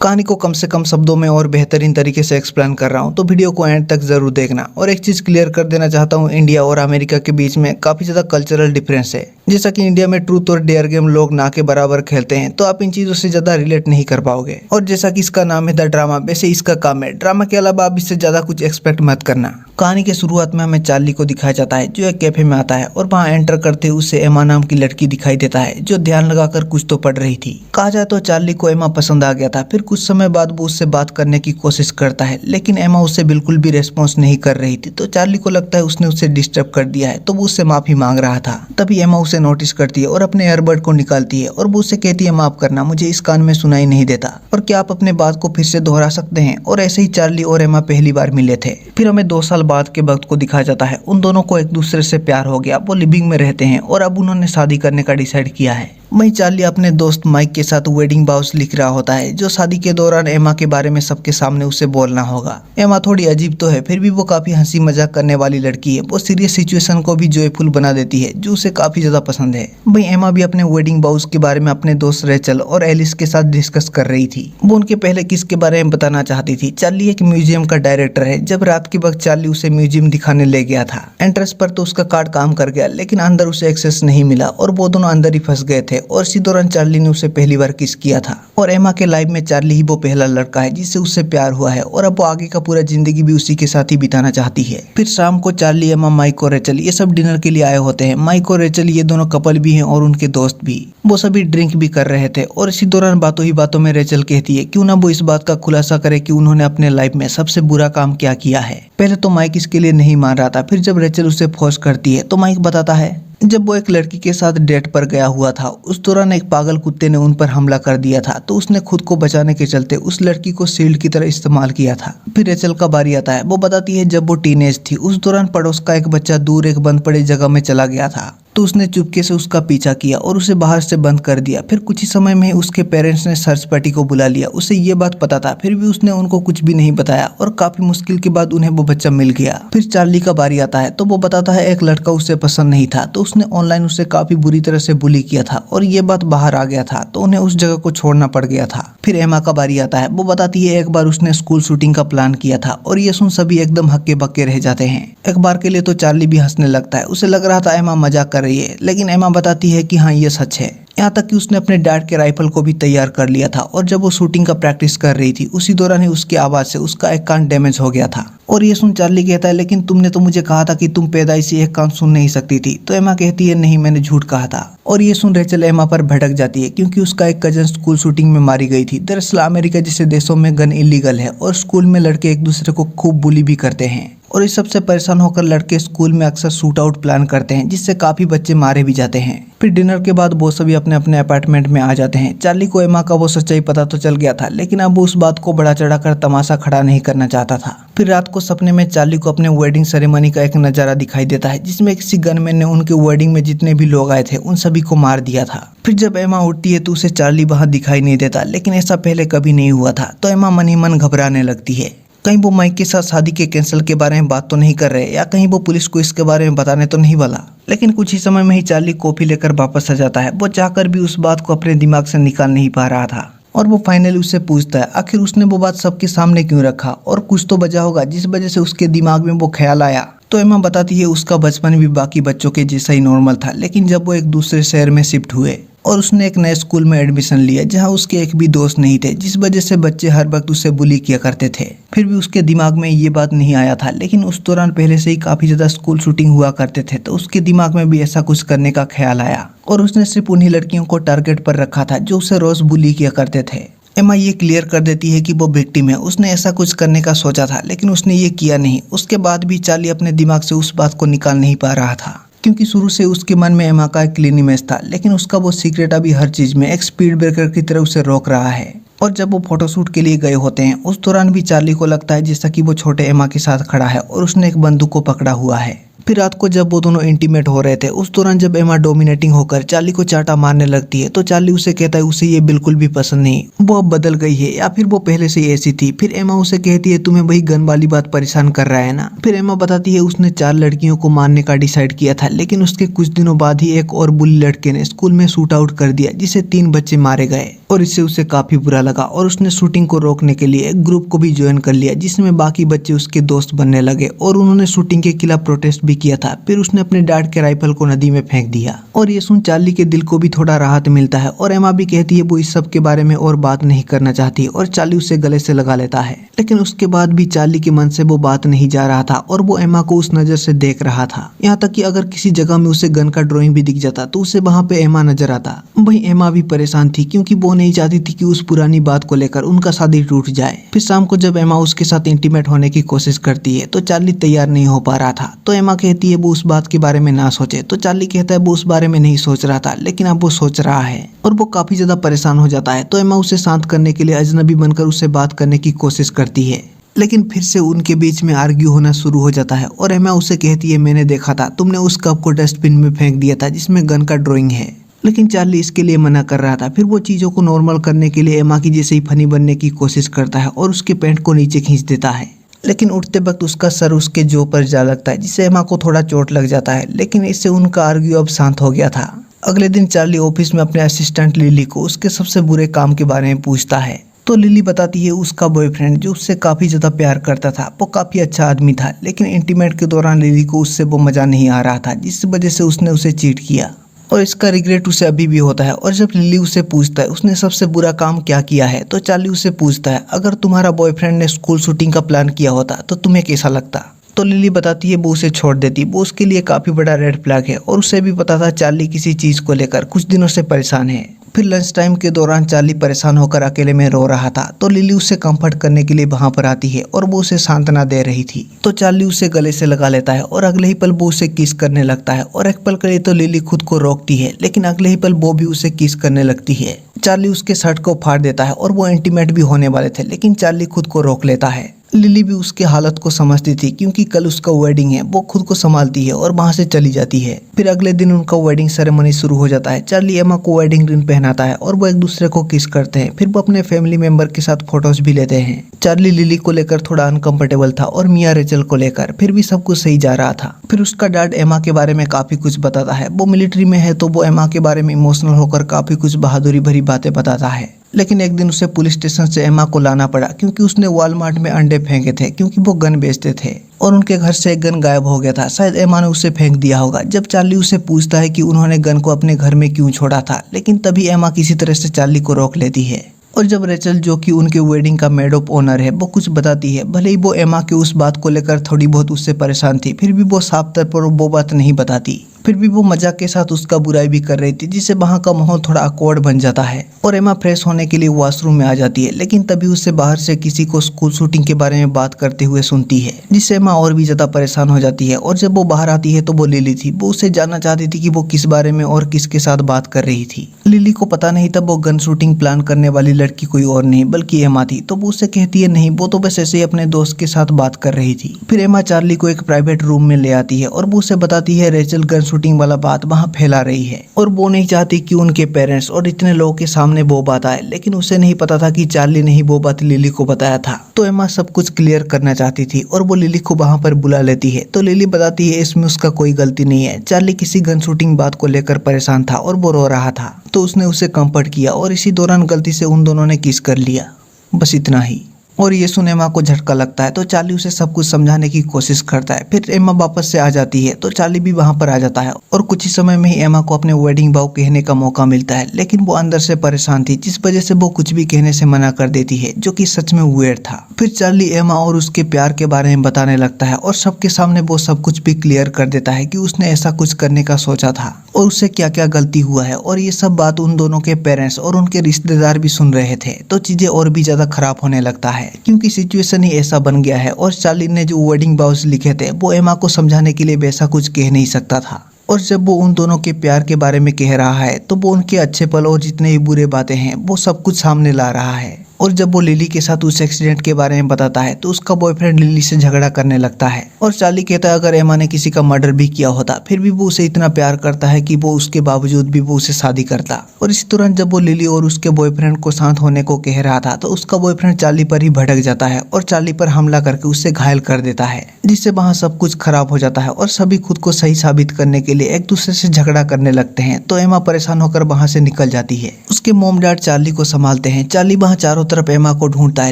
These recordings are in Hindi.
कहानी को कम से कम शब्दों में और बेहतरीन तरीके से एक्सप्लेन कर रहा हूँ, तो वीडियो को एंड तक जरूर देखना। और एक चीज क्लियर कर देना चाहता हूँ, इंडिया और अमेरिका के बीच में काफी ज्यादा कल्चरल डिफरेंस है। जैसा कि इंडिया में ट्रूथ और डेयर गेम लोग ना के बराबर खेलते हैं, तो आप इन चीजों से ज्यादा रिलेट नहीं कर पाओगे। और जैसा कि इसका नाम है द ड्रामा, वैसे इसका काम है ड्रामा के अलावा आप इससे ज्यादा कुछ एक्सपेक्ट मत करना। कहानी के शुरुआत में हमें चार्ली को दिखाया जाता है, जो एक कैफे में आता है और वहाँ एंटर करते ही उसे एमा नाम की लड़की दिखाई देता है, जो ध्यान लगाकर कुछ तो पढ़ रही थी। कहा जाए तो चार्ली को एमा पसंद आ गया था। फिर कुछ समय बाद वो उससे बात करने की कोशिश करता है, लेकिन एमा उससे बिल्कुल भी रेस्पॉन्स नहीं कर रही थी। तो चार्ली को लगता है उसने उसे डिस्टर्ब कर दिया है, तो वो उससे माफी मांग रहा था। तभी एमा उसे नोटिस करती है और अपने ईयरबड को निकालती है और वो उससे कहती है, माफ करना, मुझे इस कान में सुनाई नहीं देता, और क्या आप अपने बात को फिर से दोहरा सकते हैं। और ऐसे ही चार्ली और एमा पहली बार मिले थे। फिर हमें 2 साल बाद के वक्त को दिखाया जाता है। उन दोनों को एक दूसरे से प्यार हो गया, वो लिविंग में रहते हैं और अब उन्होंने शादी करने का डिसाइड किया है। वहीं चार्ली अपने दोस्त माइक के साथ वेडिंग वाउस लिख रहा होता है, जो शादी के दौरान एमा के बारे में सबके सामने उसे बोलना होगा। एमा थोड़ी अजीब तो है, फिर भी वो काफी हंसी मजाक करने वाली लड़की है। वो सीरियस सिचुएशन को भी जॉयफुल बना देती है, जो उसे काफी ज्यादा पसंद है। वहीं एमा भी अपने वेडिंग वाउस के बारे में अपने दोस्त रेचल और एलिस के साथ डिस्कस कर रही थी। वो उनके पहले किस के बारे में बताना चाहती थी। चार्ली एक म्यूजियम का डायरेक्टर है। जब रात के वक्त चार्ली उसे म्यूजियम दिखाने ले गया था, एंट्रेंस पर तो उसका कार्ड काम कर गया, लेकिन अंदर उसे एक्सेस नहीं मिला और वो दोनों अंदर ही फंस गए थे। और इसी दौरान चार्ली ने उसे पहली बार किस किया था। और एमा के लाइफ में चार्ली ही वो पहला लड़का है जिससे उससे प्यार हुआ है, और अब वो आगे का पूरा जिंदगी भी उसी के साथ ही बिताना चाहती है। फिर शाम को चार्ली, एमा, माइक और रेचल ये सब डिनर के लिए आए होते हैं। माइक और रेचल ये दोनों कपल भी हैं और उनके दोस्त भी। वो सभी ड्रिंक भी कर रहे थे और इसी दौरान बातों ही बातों में रेचल कहती है क्यों ना वो इस बात का खुलासा करे कि उन्होंने अपने लाइफ में सबसे बुरा काम क्या किया है। पहले तो माइक इसके लिए नहीं मान रहा था, फिर जब रेचल उसे फोर्स करती है तो माइक बताता है जब वो एक लड़की के साथ डेट पर गया हुआ था, उस दौरान एक पागल कुत्ते ने उन पर हमला कर दिया था, तो उसने खुद को बचाने के चलते उस लड़की को शील्ड की तरह इस्तेमाल किया था। फिर रेचल का बारी आता है। वो बताती है जब वो टीनेज थी, उस दौरान पड़ोस का एक बच्चा दूर एक बंद पड़े जगह में चला गया था, तो उसने चुपके से उसका पीछा किया और उसे बाहर से बंद कर दिया। फिर कुछ ही समय में उसके पेरेंट्स ने सर्च पार्टी को बुला लिया। उसे ये बात पता था, फिर भी उसने उनको कुछ भी नहीं बताया और काफी मुश्किल के बाद उन्हें वो बच्चा मिल गया। फिर चार्ली का बारी आता है, तो वो बताता है एक लड़का उसे पसंद नहीं था, तो उसने ऑनलाइन उसे काफी बुरी तरह से बुली किया था और ये बात बाहर आ गया था, तो उन्हें उस जगह को छोड़ना पड़ गया था। फिर एमा का बारी आता है। वो बताती है एक बार उसने स्कूल शूटिंग का प्लान किया था, और ये सुन सभी एकदम हक्के बक्के रह जाते हैं। एक बार के लिए तो चार्ली भी हंसने लगता है। उसे लग रहा था एमा मजाक कर रही है, लेकिन एमा बताती है कि हाँ ये सच है। यहाँ तक कि उसने अपने डैड के राइफल को भी तैयार कर लिया था, और जब वो शूटिंग का प्रैक्टिस कर रही थी, उसी दौरान ही उसकी आवाज से उसका एक कान डैमेज हो गया था। और ये सुन चार्ली कहता है लेकिन तुमने तो मुझे कहा था कि तुम पैदाइशी एक कान सुन नहीं सकती थी। तो एमा कहती है नहीं, मैंने झूठ कहा था। और ये सुन रेचल एमा पर भड़क जाती है, क्योंकि उसका एक कजन स्कूल शूटिंग में मारी गई थी। दरअसल अमेरिका जैसे देशों में गन इलीगल है और स्कूल में लड़के एक दूसरे को खूब बुली भी करते हैं, और इस सबसे परेशान होकर लड़के स्कूल में अक्सर शूट आउट प्लान करते हैं, जिससे काफी बच्चे मारे भी जाते हैं। फिर डिनर के बाद वो सभी अपने अपने अपार्टमेंट में आ जाते हैं। चार्ली को एमा का वो सच्चाई पता तो चल गया था, लेकिन अब वो उस बात को बढ़ा चढ़ाकर तमाशा खड़ा नहीं करना चाहता था। फिर रात को सपने में चार्ली को अपने वेडिंग सेरेमनी का एक नजारा दिखाई देता है, जिसमें किसी गनमैन ने उनके वेडिंग में जितने भी लोग आए थे उन सभी को मार दिया था। फिर जब एमा उठती है तो उसे चार्ली वहां दिखाई नहीं देता, लेकिन ऐसा पहले कभी नहीं हुआ था। तो एमा मन ही मन घबराने लगती है, कहीं वो माइक के साथ शादी के कैंसिल के बारे में बात तो नहीं कर रहे, या कहीं वो पुलिस को इसके बारे में बताने तो नहीं वाला। लेकिन कुछ ही समय में ही चार्ली कॉफी लेकर वापस आ जाता है। वो चाहकर भी उस बात को अपने दिमाग से निकाल नहीं पा रहा था, और वो फाइनली उससे पूछता है आखिर उसने वो बात सबके सामने क्यों रखा, और कुछ तो वजह होगा जिस वजह से उसके दिमाग में वो ख्याल आया। तो एमा बताती है उसका बचपन भी बाकी बच्चों के जैसा ही नॉर्मल था, लेकिन जब वो एक दूसरे शहर में शिफ्ट हुए और उसने एक नए स्कूल में एडमिशन लिया जहां उसके एक भी दोस्त नहीं थे, जिस वजह से बच्चे हर वक्त उसे बुली किया करते थे। फिर भी उसके दिमाग में ये बात नहीं आया था, लेकिन उस दौरान पहले से ही काफी ज्यादा स्कूल शूटिंग हुआ करते थे, तो उसके दिमाग में भी ऐसा कुछ करने का ख्याल आया, और उसने सिर्फ उन्हीं लड़कियों को टारगेट पर रखा था जो उसे रोज बुली किया करते थे। एमा ये क्लियर कर देती है कि वो विक्टिम है, उसने ऐसा कुछ करने का सोचा था, लेकिन उसने ये किया नहीं। उसके बाद भी चार्ली अपने दिमाग से उस बात को निकाल नहीं पा रहा था, क्योंकि शुरू से उसके मन में एमा का एक क्लीन इमेज था, लेकिन उसका वो सीक्रेट अभी हर चीज में एक स्पीड ब्रेकर की तरह उसे रोक रहा है। और जब वो फोटोशूट के लिए गए होते हैं, उस दौरान भी चार्ली को लगता है जैसा कि वो छोटे एमा के साथ खड़ा है और उसने एक बंदूक को पकड़ा हुआ है। फिर रात को जब वो दोनों इंटीमेट हो रहे थे उस दौरान जब एमा डोमिनेटिंग होकर चार्ली को चाटा मारने लगती है तो चार्ली उसे कहता है उसे ये बिल्कुल भी पसंद नहीं, वो अब बदल गई है या फिर वो पहले से ही ऐसी थी। फिर एमा उसे कहती है तुम्हें वही गन वाली बात परेशान कर रहा है ना। फिर एमा बताती है उसने 4 लड़कियों को मारने का डिसाइड किया था, लेकिन उसके कुछ दिनों बाद ही एक और बुली लड़के ने स्कूल में शूट आउट कर दिया जिससे 3 बच्चे मारे गए और इससे उसे काफी बुरा लगा और उसने शूटिंग को रोकने के लिए एक ग्रुप को भी ज्वाइन कर लिया जिसमें बाकी बच्चे उसके दोस्त बनने लगे और उन्होंने शूटिंग के खिलाफ प्रोटेस्ट भी किया था। फिर उसने अपने डैड के राइफल को नदी में फेंक दिया और ये सुन चार्ली के दिल को भी थोड़ा राहत मिलता है और एमा भी कहती है वो इस सब के बारे में और बात नहीं करना चाहती और चार्ली उसे गले से लगा लेता है। लेकिन उसके बाद भी चार्ली के मन से वो बात नहीं जा रहा था और वो एमा को उस नजर से देख रहा था, यहाँ तक कि अगर किसी जगह में उसे गन का ड्राइंग भी दिख जाता तो उसे वहाँ पे एमा नजर आता। वही एमा भी परेशान थी क्योंकि वो नहीं चाहती थी कि उस पुरानी बात को लेकर उनका शादी टूट जाए। फिर शाम को जब एमा उसके साथ इंटीमेट होने की कोशिश करती है तो चार्ली तैयार नहीं हो पा रहा था, तो एमा कहती है वो उस बात के बारे में ना सोचे। तो चार्ली कहता है वो उस बारे में नहीं सोच रहा था लेकिन अब वो सोच रहा है और वो काफी ज्यादा परेशान हो जाता है। तो एमा उसे शांत करने के लिए अजनबी बनकर उससे बात करने की कोशिश करती है, लेकिन फिर से उनके बीच में आर्ग्यू होना शुरू हो जाता है और एमा उसे कहती है मैंने देखा था तुमने उस कप को डस्टबिन में फेंक दिया था जिसमें गन का ड्राइंग है। लेकिन चार्ली इसके लिए मना कर रहा था। फिर वो चीजों को नॉर्मल करने के लिए एमा की जैसे ही फनी बनने की कोशिश करता है और उसके पैंट को नीचे खींच देता है, लेकिन उठते वक्त उसका सर उसके जो पर जा लगता है जिससे एमा को थोड़ा चोट लग जाता है। लेकिन इससे उनका आर्ग्यू अब शांत हो गया था। अगले दिन चार्ली ऑफिस में अपने असिस्टेंट लिली को उसके सबसे बुरे काम के बारे में पूछता है तो लिली बताती है उसका बॉयफ्रेंड जो उससे काफी ज्यादा प्यार करता था वो काफी अच्छा आदमी था, लेकिन इंटीमेट के दौरान लिली को उससे वो मजा नहीं आ रहा था जिस वजह से उसने उसे चीट किया और इसका रिग्रेट उसे अभी भी होता है। और जब लिली उसे पूछता है उसने सबसे बुरा काम क्या किया है तो चार्ली उसे पूछता है अगर तुम्हारा बॉयफ्रेंड ने स्कूल शूटिंग का प्लान किया होता तो तुम्हें कैसा लगता। तो लिली बताती है वो उसे छोड़ देती, वो उसके लिए काफी बड़ा रेड फ्लैग है और उसे भी पता था चार्ली किसी चीज को लेकर कुछ दिनों से परेशान है। फिर लंच टाइम के दौरान चार्ली परेशान होकर अकेले में रो रहा था तो लिली उसे कंफर्ट करने के लिए वहां पर आती है और वो उसे सांत्वना दे रही थी। तो चार्ली उसे गले से लगा लेता है और अगले ही पल वो उसे किस करने लगता है और एक पल के लिए तो लिली खुद को रोकती है, लेकिन अगले ही पल वो भी उसे किस करने लगती है। चार्ली उसके शर्ट को फाड़ देता है और वो इंटीमेट भी होने वाले थे, लेकिन चार्ली खुद को रोक लेता है। लिली भी उसके हालत को समझती थी क्योंकि कल उसका वेडिंग है, वो खुद को संभालती है और वहां से चली जाती है। फिर अगले दिन उनका वेडिंग सेरेमनी शुरू हो जाता है। चार्ली एमा को वेडिंग रिंग पहनाता है और वो एक दूसरे को किस करते हैं। फिर वो अपने फैमिली मेंबर के साथ फोटोज भी लेते हैं। चार्ली लिली को लेकर थोड़ा अनकंफर्टेबल था और मिया रेचल को लेकर, फिर भी सब कुछ सही जा रहा था। फिर उसका डैड एमा के बारे में काफी कुछ बताता है। वो मिलिट्री में है तो वो एमा के बारे में इमोशनल होकर काफी कुछ बहादुरी भरी बातें बताता है। लेकिन एक दिन उसे पुलिस स्टेशन से एमा को लाना पड़ा क्योंकि उसने वॉलमार्ट में अंडे फेंके थे क्योंकि वो गन बेचते थे और उनके घर से एक गन गायब हो गया था। शायद एमा ने उसे फेंक दिया होगा। जब चार्ली उसे पूछता है कि उन्होंने गन को अपने घर में क्यों छोड़ा था, लेकिन तभी एमा किसी तरह से चार्ली को रोक लेती है। और जब रेचल जो कि उनके वेडिंग का मेड ऑफ ऑनर है वो कुछ बताती है, भले ही वो एमा के उस बात को लेकर थोड़ी बहुत उससे परेशान थी, फिर भी वो साफ तौर पर वो बात नहीं बताती। फिर भी वो मजाक के साथ उसका बुराई भी कर रही थी जिससे वहाँ का माहौल थोड़ा अकवर्ड बन जाता है और एमा फ्रेश होने के लिए वॉशरूम में आ जाती है। लेकिन तभी उससे बाहर से किसी को स्कूल शूटिंग के बारे में बात करते हुए सुनती है जिससे एमा और भी ज्यादा परेशान हो जाती है। और जब वो बाहर आती है तो वो लिली थी। वो उससे जानना चाहती थी कि वो किस बारे में और किसके साथ बात कर रही थी। लिली को पता नहीं तब वो गन शूटिंग प्लान करने वाली लड़की कोई और नहीं बल्कि एमा थी। तो वो उससे कहती है नहीं, वो तो बस ऐसे ही अपने दोस्त के साथ बात कर रही थी। फिर एमा चार्ली को एक प्राइवेट रूम में ले आती है और वो उसे बताती है रेचल गन शूटिंग वाला बात वहाँ फैला रही है और वो नहीं चाहती कि उनके पेरेंट्स और इतने लोगों के सामने वो बात आए। लेकिन उसे नहीं पता था कि चार्ली ने ही वो बात लिली को बताया था। तो एमा सब कुछ क्लियर करना चाहती थी और वो लिली को वहाँ पर बुला लेती है। तो लिली बताती है इसमें उसका कोई गलती नहीं है, चार्ली किसी गन शूटिंग बात को लेकर परेशान था और वो रो रहा था तो उसने उसे कंफर्ट किया और इसी दौरान गलती से उन दोनों ने किस कर लिया, बस इतना ही। और ये सुन एमा को झटका लगता है तो चार्ली उसे सब कुछ समझाने की कोशिश करता है। फिर एमा वापस से आ जाती है तो चार्ली भी वहां पर आ जाता है और कुछ ही समय में ही एमा को अपने वेडिंग भाव कहने का मौका मिलता है। लेकिन वो अंदर से परेशान थी जिस वजह से वो कुछ भी कहने से मना कर देती है, जो कि सच में वियर्ड था। फिर चार्ली एमा और उसके प्यार के बारे में बताने लगता है और सबके सामने वो सब कुछ भी क्लियर कर देता है कि उसने ऐसा कुछ करने का सोचा था और उससे क्या क्या गलती हुआ है। और ये सब बात उन दोनों के पेरेंट्स और उनके रिश्तेदार भी सुन रहे थे तो चीजें और भी ज्यादा खराब होने लगता है क्योंकि सिचुएशन ही ऐसा बन गया है। और चार्ली ने जो वेडिंग वाउस लिखे थे वो एमा को समझाने के लिए वैसा कुछ कह नहीं सकता था। और जब वो उन दोनों के प्यार के बारे में कह रहा है तो वो उनके अच्छे पल और जितने भी बुरे बातें हैं वो सब कुछ सामने ला रहा है। और जब वो लिली के साथ उस एक्सीडेंट के बारे में बताता है तो उसका बॉयफ्रेंड लिली से झगड़ा करने लगता है और चार्ली कहता है अगर एमा ने किसी का मर्डर भी किया होता फिर भी वो उसे इतना प्यार करता है कि वो उसके बावजूद भी वो उसे शादी करता। और इसी दौरान जब वो लिली और उसके बॉयफ्रेंड को शांत होने को कह रहा था तो उसका बॉयफ्रेंड चार्ली पर ही भड़क जाता है और चार्ली पर हमला करके उसे घायल कर देता है, जिससे वहाँ सब कुछ खराब हो जाता है और सभी खुद को सही साबित करने के लिए एक दूसरे से झगड़ा करने लगते हैं। तो एमा परेशान होकर वहाँ से निकल जाती है। उसके मॉम डैड चार्ली को संभालते हैं। चार्ली वहाँ चारों तरफ एमा को ढूंढता है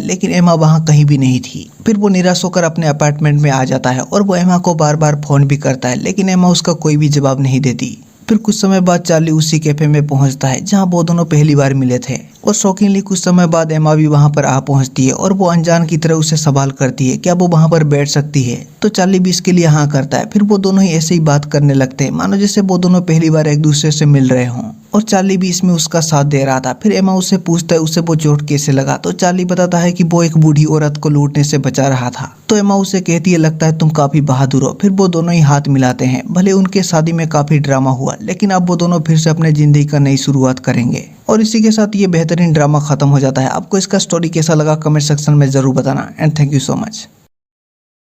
लेकिन एमा वहाँ कहीं भी नहीं थी। फिर वो निराश होकर अपने अपार्टमेंट में आ जाता है और वो एमा को बार बार फोन भी करता है लेकिन एमा उसका कोई भी जवाब नहीं देती। फिर कुछ समय बाद चार्ली उसी कैफे में पहुंचता है जहां वो दोनों पहली बार मिले थे और शॉकिंगली कुछ समय बाद एमा भी वहां पर आ पहुंचती है और वो अनजान की तरह उसे सवाल करती है क्या वो वहां पर बैठ सकती है। तो चार्ली भी इसके लिए हाँ करता है। फिर वो दोनों ही ऐसे ही बात करने लगते हैं मानो जैसे वो दोनों पहली बार एक दूसरे से मिल रहे हों और चार्ली भी इसमें उसका साथ दे रहा था। फिर एमा उससे पूछता है उसे वो चोट कैसे लगा तो चार्ली बताता है कि वो एक बूढ़ी औरत को लूटने से बचा रहा था। तो एमा उसे कहती है लगता है तुम काफी बहादुर हो। फिर वो दोनों ही हाथ मिलाते हैं। भले उनके शादी में काफी ड्रामा हुआ लेकिन अब वो दोनों फिर से अपने जिंदगी का नई शुरुआत करेंगे। और इसी के साथ ये बेहतरीन ड्रामा खत्म हो जाता है। आपको इसका स्टोरी कैसा लगा कमेंट सेक्शन में जरूर बताना and thank you so much.